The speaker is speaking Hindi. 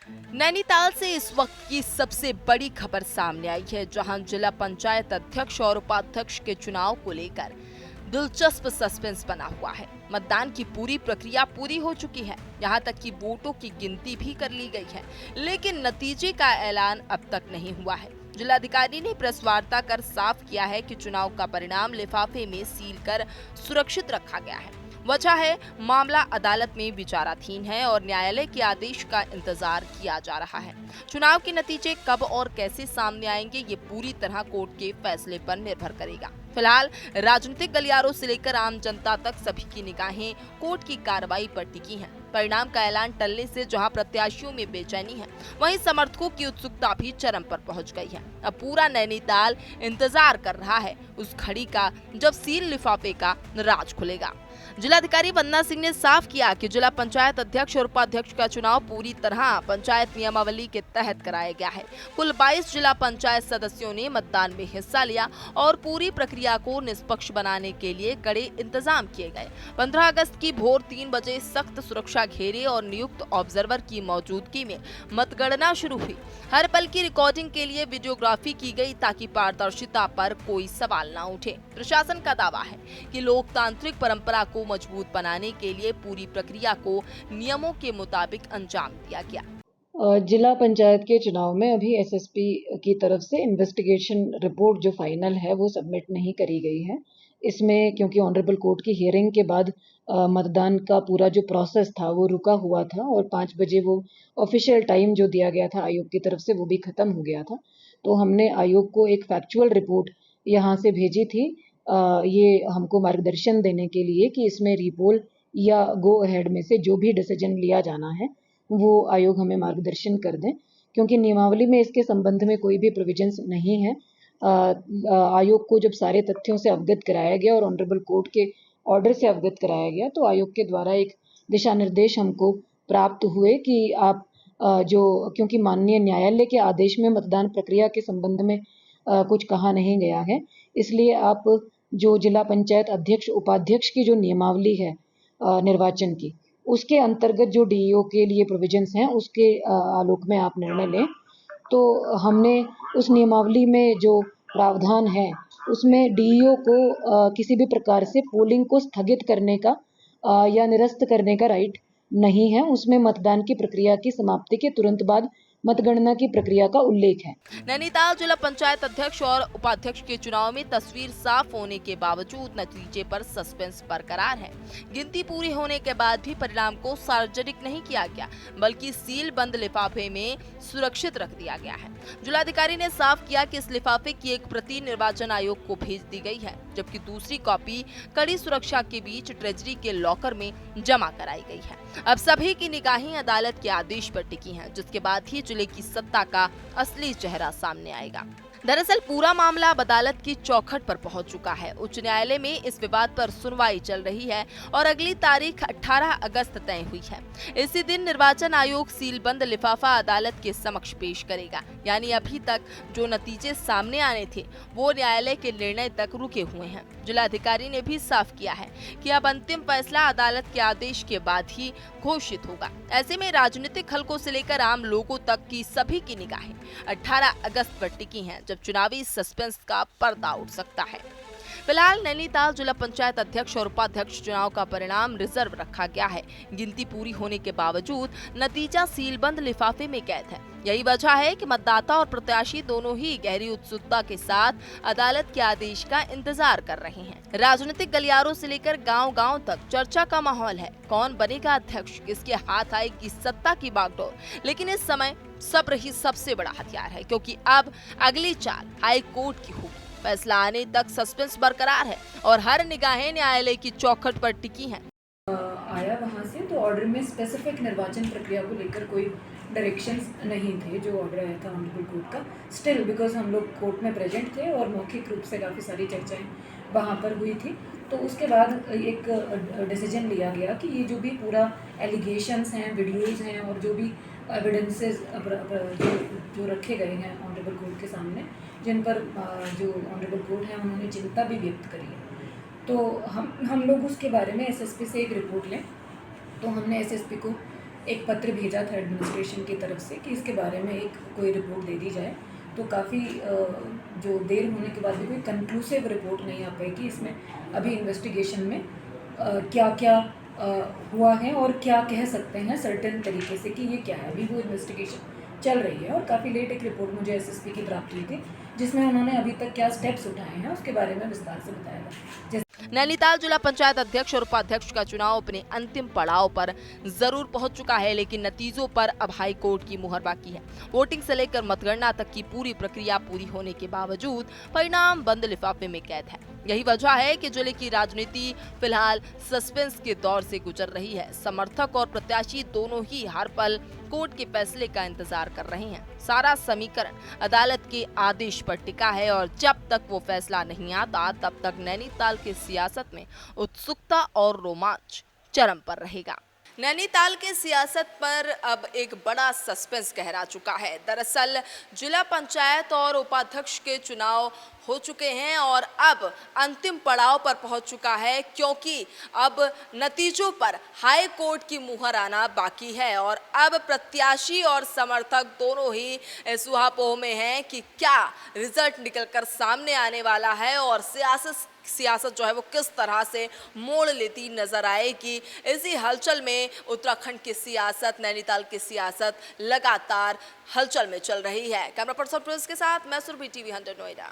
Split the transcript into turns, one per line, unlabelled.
नैनीताल से इस वक्त की सबसे बड़ी खबर सामने आई है, जहां जिला पंचायत अध्यक्ष और उपाध्यक्ष के चुनाव को लेकर दिलचस्प सस्पेंस बना हुआ है। मतदान की पूरी प्रक्रिया पूरी हो चुकी है, यहाँ तक कि वोटों की गिनती भी कर ली गई है, लेकिन नतीजे का ऐलान अब तक नहीं हुआ है। जिलाधिकारी ने प्रेस वार्ता कर साफ किया है कि चुनाव का परिणाम लिफाफे में सील कर सुरक्षित रखा गया है। वजह है, मामला अदालत में विचाराधीन है और न्यायालय के आदेश का इंतजार किया जा रहा है। चुनाव के नतीजे कब और कैसे सामने आएंगे, ये पूरी तरह कोर्ट के फैसले पर निर्भर करेगा। फिलहाल राजनीतिक गलियारों से लेकर आम जनता तक सभी की निगाहें कोर्ट की कार्रवाई पर टिकी हैं। परिणाम का ऐलान टलने से जहां प्रत्याशियों में बेचैनी है, वहीं समर्थकों की उत्सुकता भी चरम पर पहुंच गई है। अब पूरा नैनीताल इंतजार कर रहा है उस घड़ी का जब सील लिफाफे का राज खुलेगा। जिलाधिकारी वंदना सिंह ने साफ किया कि जिला पंचायत अध्यक्ष और उपाध्यक्ष का चुनाव पूरी तरह पंचायत नियमावली के तहत कराया गया है। कुल 22 जिला पंचायत सदस्यों ने मतदान में हिस्सा लिया और पूरी प्रक्रिया को निष्पक्ष बनाने के लिए कड़े इंतजाम किए गए। 15 अगस्त की भोर 3 बजे सख्त सुरक्षा घेरे और नियुक्त ऑब्जर्वर की मौजूदगी में मतगणना शुरू हुई। हर पल की रिकॉर्डिंग के लिए वीडियोग्राफी की गई ताकि पारदर्शिता पर कोई सवाल न उठे। प्रशासन का दावा है कि लोकतांत्रिक परंपरा को मजबूत बनाने के लिए पूरी प्रक्रिया को नियमों के मुताबिक अंजाम दिया गया।
जिला पंचायत के चुनाव में अभी एसएसपी की तरफ से इन्वेस्टिगेशन रिपोर्ट जो फाइनल है वो सबमिट नहीं करी गई है। इसमें क्योंकि ऑनरेबल कोर्ट की हियरिंग के बाद मतदान का पूरा जो प्रोसेस था वो रुका हुआ था और 5 बजे वो ऑफिशियल टाइम जो दिया गया था आयोग की तरफ से वो भी ख़त्म हो गया था। तो हमने आयोग को एक फैक्चुअल रिपोर्ट यहाँ से भेजी थी, ये हमको मार्गदर्शन देने के लिए कि इसमें रीपोल या गो अहेड में से जो भी डिसीजन लिया जाना है वो आयोग हमें मार्गदर्शन कर दें, क्योंकि नियमावली में इसके संबंध में कोई भी प्रोविजंस नहीं है। आयोग को जब सारे तथ्यों से अवगत कराया गया और ऑनरेबल कोर्ट के ऑर्डर से अवगत कराया गया तो आयोग के द्वारा एक दिशा निर्देश हमको प्राप्त हुए कि आप जो क्योंकि माननीय न्यायालय के आदेश में मतदान प्रक्रिया के संबंध में कुछ कहा नहीं गया है, इसलिए आप जो जिला पंचायत अध्यक्ष उपाध्यक्ष की जो नियमावली है निर्वाचन की, उसके अंतर्गत जो डीईओ के लिए प्रोविजंस हैं उसके आलोक में आप निर्णय लें। तो हमने उस नियमावली में जो प्रावधान है उसमें डीईओ को किसी भी प्रकार से पोलिंग को स्थगित करने का या निरस्त करने का राइट नहीं है। उसमें मतदान की प्रक्रिया की समाप्ति के तुरंत बाद मतगणना की प्रक्रिया का उल्लेख है।
नैनीताल जिला पंचायत अध्यक्ष और उपाध्यक्ष के चुनाव में तस्वीर साफ होने के बावजूद नतीजे पर सस्पेंस बरकरार है। गिनती पूरी होने के बाद भी परिणाम को सार्वजनिक नहीं किया गया, बल्कि सील बंद लिफाफे में सुरक्षित रख दिया गया है। जिलाधिकारी ने साफ किया कि इस लिफाफे की एक प्रति निर्वाचन आयोग को भेज दी गई है, जबकि दूसरी कॉपी कड़ी सुरक्षा के बीच ट्रेजरी के लॉकर में जमा कराई गई है। अब सभी की निगाहें अदालत के आदेश पर टिकी हैं, जिसके बाद ही जिले की सत्ता का असली चेहरा सामने आएगा। दरअसल पूरा मामला अब अदालत की चौखट पर पहुंच चुका है। उच्च न्यायालय में इस विवाद पर सुनवाई चल रही है और अगली तारीख 18 अगस्त तय हुई है। इसी दिन निर्वाचन आयोग सीलबंद लिफाफा अदालत के समक्ष पेश करेगा। यानी अभी तक जो नतीजे सामने आने थे वो न्यायालय के निर्णय तक रुके हुए हैं। जिलाधिकारी ने भी साफ किया है कि अब अंतिम फैसला अदालत के आदेश के बाद ही घोषित होगा। ऐसे में राजनीतिक हलकों से लेकर आम लोगों तक की सभी की निगाहें 18 अगस्त पर टिकी हैं, जब चुनावी सस्पेंस का पर्दा उठ सकता है। फिलहाल नैनीताल जिला पंचायत अध्यक्ष और उपाध्यक्ष चुनाव का परिणाम रिजर्व रखा गया है। गिनती पूरी होने के बावजूद नतीजा सीलबंद लिफाफे में कैद है। यही वजह है कि मतदाता और प्रत्याशी दोनों ही गहरी उत्सुकता के साथ अदालत के आदेश का इंतजार कर रहे हैं। राजनीतिक गलियारों से लेकर गांव-गांव तक चर्चा का माहौल है। कौन बनेगा अध्यक्ष, किसके हाथ आएगी सत्ता की बागडोर। लेकिन इस समय सब्र ही सबसे बड़ा हथियार है, क्योंकि अब अगली चाल हाई कोर्ट की होगी। फैसला आने तक सस्पेंस बरकरार है और हर निगाहें न्यायालय की चौखट पर टिकी हैं।
आया वहाँ से तो ऑर्डर में स्पेसिफिक निर्वाचन प्रक्रिया को लेकर कोई डायरेक्शंस नहीं थे जो ऑर्डर आया था ऑनरेबल कोर्ट का। स्टिल बिकॉज हम लोग कोर्ट में प्रेजेंट थे और मौखिक रूप से काफ़ी सारी चर्चाएं वहाँ पर हुई थी, तो उसके बाद एक डिसीजन लिया गया कि ये जो भी पूरा एलिगेशंस हैं, वीडियोज़ हैं और जो भी एविडेंसेस जो रखे गए हैं ऑनरेबल कोर्ट के सामने, जिन पर जो ऑनरेबल कोर्ट है उन्होंने चिंता भी व्यक्त करी है, तो हम लोग उसके बारे में एसएसपी से एक रिपोर्ट लें। तो हमने एसएसपी को एक पत्र भेजा था एडमिनिस्ट्रेशन की तरफ से कि इसके बारे में एक कोई रिपोर्ट दे दी जाए। तो काफ़ी जो देर होने के बाद भी कोई कंक्लूसिव रिपोर्ट नहीं आ पाई कि इसमें अभी इन्वेस्टिगेशन में क्या क्या हुआ है और क्या कह सकते हैं सर्टेन तरीके से कि ये क्या है। अभी वो इन्वेस्टिगेशन चल रही है और काफ़ी लेट एक रिपोर्ट मुझे एसएसपी की प्राप्त हुई थी जिसमें उन्होंने अभी तक क्या स्टेप्स उठाए हैं उसके बारे में विस्तार से बताया था।
नैनीताल जिला पंचायत अध्यक्ष और उपाध्यक्ष का चुनाव अपने अंतिम पड़ाव पर जरूर पहुंच चुका है, लेकिन नतीजों पर अब हाई कोर्ट की मुहर बाकी है। वोटिंग से लेकर मतगणना तक की पूरी प्रक्रिया पूरी होने के बावजूद परिणाम बंद लिफाफे में कैद है। यही वजह है कि जिले की राजनीति फिलहाल सस्पेंस के दौर से गुजर रही है। समर्थक और प्रत्याशी दोनों ही हर पल कोर्ट के फैसले का इंतजार कर रहे हैं। सारा समीकरण अदालत के आदेश पर टिका है और जब तक वो फैसला नहीं आता तब तक नैनीताल की सियासत में उत्सुकता और रोमांच चरम पर रहेगा। नैनीताल के सियासत पर अब एक बड़ा सस्पेंस गहरा चुका है। दरअसल जिला पंचायत और उपाध्यक्ष के चुनाव हो चुके हैं और अब अंतिम पड़ाव पर पहुंच चुका है, क्योंकि अब नतीजों पर हाई कोर्ट की मुहर आना बाकी है और अब प्रत्याशी और समर्थक दोनों ही इस ऊहापोह में हैं कि क्या रिजल्ट निकलकर सामने आने वाला है और सियासत जो है वो किस तरह से मोड़ लेती नजर आएगी। इसी हलचल में उत्तराखंड की सियासत, नैनीताल की सियासत लगातार हलचल में चल रही है। कैमरा पर्सन प्रिंस के साथ मैं सुरभि, टीवी 100 नोएडा।